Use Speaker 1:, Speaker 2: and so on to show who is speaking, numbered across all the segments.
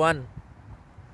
Speaker 1: 1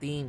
Speaker 1: 3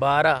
Speaker 1: 12